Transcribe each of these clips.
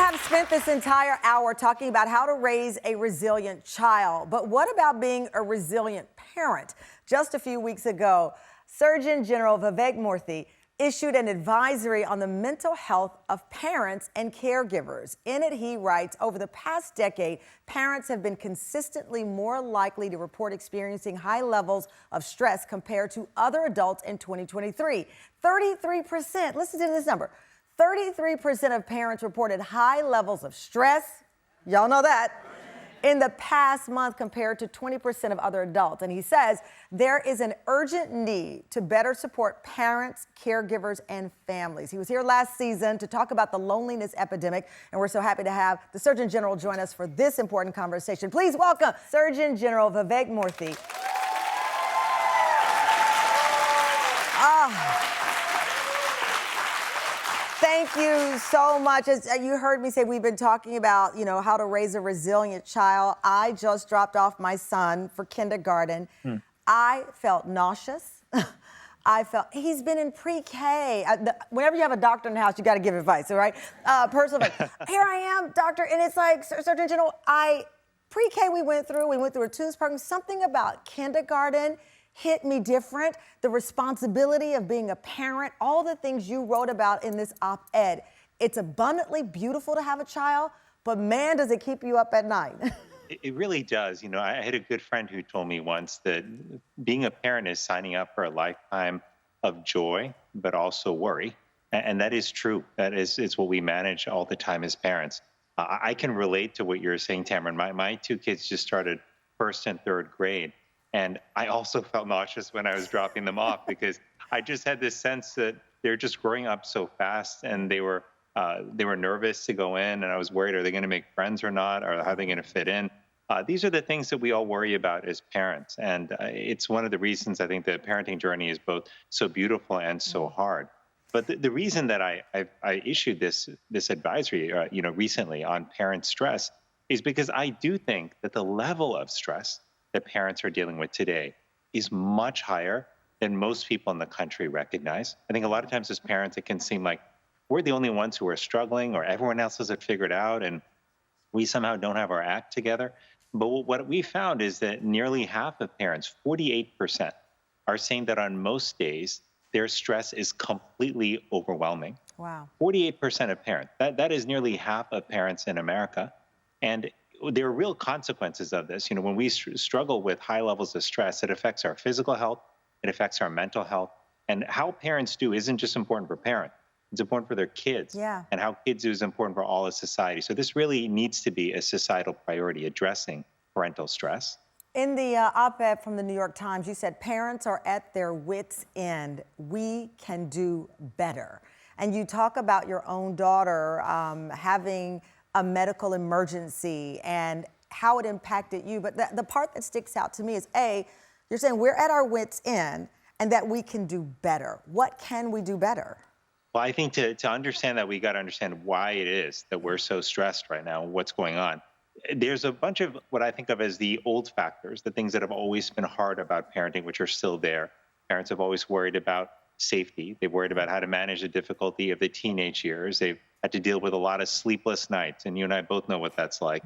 have spent this entire hour talking about how to raise a resilient child, but what about being a resilient parent? Just a few weeks ago, Surgeon General Vivek Murthy issued an advisory on the mental health of parents and caregivers. In it, he writes, over the past decade, parents have been consistently more likely to report experiencing high levels of stress compared to other adults in 2023. 33%, listen to this number, 33% of parents reported high levels of stress, y'all know that, in the past month compared to 20% of other adults. And he says there is an urgent need to better support parents, caregivers, and families. He was here last season to talk about the loneliness epidemic, and we're so happy to have the Surgeon General join us for this important conversation. Please welcome Surgeon General Vivek Murthy. Thank you so much. As you heard me say, we've been talking about, how to raise a resilient child. I just dropped off my son for kindergarten. I felt nauseous. He's been in pre-K. Whenever you have a doctor in the house, you got to give advice, all right? Personally, here I am, doctor, and it's like, Surgeon General, pre-K we went through a TOOS program, something about kindergarten hit me different. The responsibility of being a parent, all the things you wrote about in this op-ed. It's abundantly beautiful to have a child, but man, does it keep you up at night. It really does. I had a good friend who told me once that being a parent is signing up for a lifetime of joy, but also worry. And that is true. It's what we manage all the time as parents. I can relate to what you're saying, Tamron. My two kids just started first and third grade. And I also felt nauseous when I was dropping them off because I just had this sense that they're just growing up so fast, and they were nervous to go in, and I was worried, are they going to make friends or not, or how are they going to fit in? These are the things that we all worry about as parents, and it's one of the reasons I think the parenting journey is both so beautiful and so hard. But the reason that I issued this advisory, recently on parent stress is because I do think that the level of stress that parents are dealing with today is much higher than most people in the country recognize. I think a lot of times as parents, it can seem like we're the only ones who are struggling, or everyone else has it figured out, and we somehow don't have our act together. But what we found is that nearly half of parents, 48%, are saying that on most days, their stress is completely overwhelming. Wow. 48% of parents. That is nearly half of parents in America. And there are real consequences of this. When we struggle with high levels of stress, it affects our physical health, it affects our mental health. And how parents do isn't just important for parents, it's important for their kids. Yeah. And how kids do is important for all of society. So this really needs to be a societal priority, addressing parental stress. In the op-ed from the New York Times, you said parents are at their wits' end. We can do better. And you talk about your own daughter having a medical emergency and how it impacted you. But the part that sticks out to me is, you're saying we're at our wits' end and that we can do better. What can we do better? Well, I think to understand that, we got to understand why it is that we're so stressed right now, what's going on. There's a bunch of what I think of as the old factors, the things that have always been hard about parenting, which are still there. Parents have always worried about safety. They've worried about how to manage the difficulty of the teenage years. They've had to deal with a lot of sleepless nights, and you and I both know what that's like.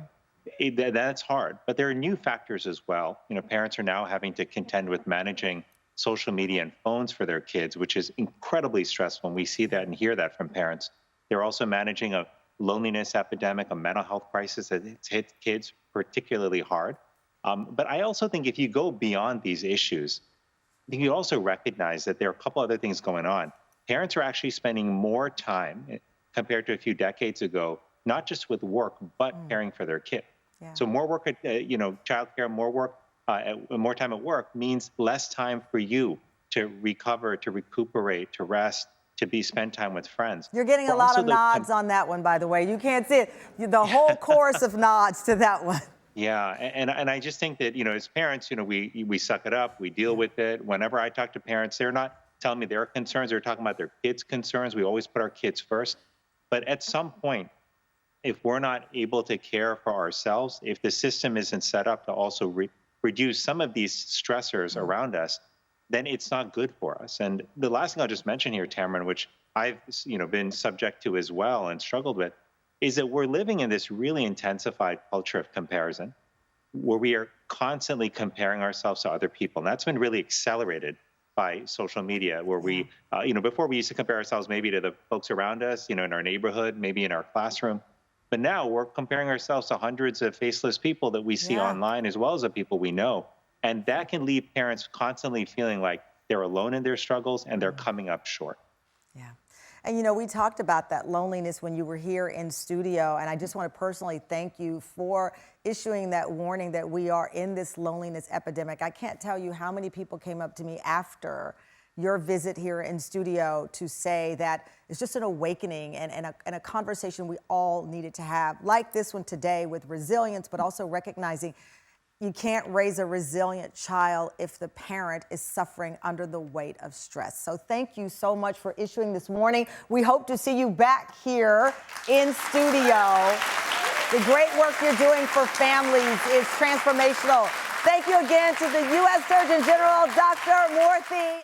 That's hard. But there are new factors as well. Parents are now having to contend with managing social media and phones for their kids, which is incredibly stressful, and we see that and hear that from parents. They're also managing a loneliness epidemic, a mental health crisis that hits kids particularly hard. But I also think if you go beyond these issues, I think you also recognize that there are a couple other things going on. Parents are actually spending more time compared to a few decades ago, not just with work, but caring for their kid. Yeah. So more work at, childcare, more time at work means less time for you to recover, to recuperate, to rest, to spend time with friends. You're getting a lot of nods on that one, by the way. You can't see it. The whole chorus of nods to that one. Yeah, and I just think that, as parents, we suck it up, we deal with it. Whenever I talk to parents, they're not telling me their concerns, they're talking about their kids' concerns. We always put our kids first. But at some point, if we're not able to care for ourselves, if the system isn't set up to also reduce some of these stressors around us, then it's not good for us. And the last thing I'll just mention here, Tamron, which I've been subject to as well and struggled with, is that we're living in this really intensified culture of comparison where we are constantly comparing ourselves to other people. And that's been really accelerated by social media, where Yeah. before we used to compare ourselves maybe to the folks around us, in our neighborhood, maybe in our classroom. But now we're comparing ourselves to hundreds of faceless people that we see Yeah. online as well as the people we know. And that can leave parents constantly feeling like they're alone in their struggles and they're coming up short. Yeah. And we talked about that loneliness when you were here in studio. And I just want to personally thank you for issuing that warning that we are in this loneliness epidemic. I can't tell you how many people came up to me after your visit here in studio to say that it's just an awakening and a conversation we all needed to have, like this one today, with resilience, but also recognizing you can't raise a resilient child if the parent is suffering under the weight of stress. So thank you so much for issuing this warning. We hope to see you back here in studio. The great work you're doing for families is transformational. Thank you again to the U.S. Surgeon General, Dr. Murthy.